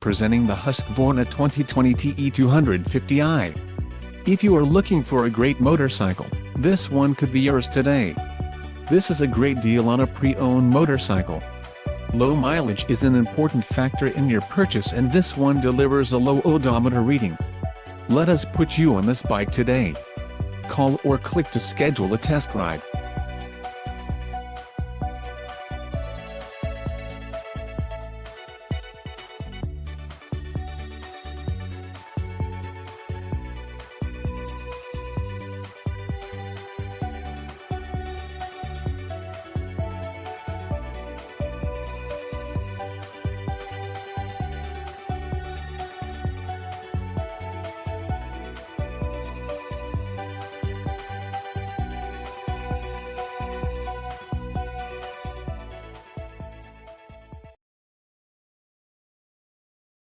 Presenting the Husqvarna 2020 TE250i. If you are looking for a great motorcycle, this one could be yours today. This is a great deal on a pre-owned motorcycle. Low mileage is an important factor in your purchase, and this one delivers a low odometer reading. Let us put you on this bike today. Call or click to schedule a test ride.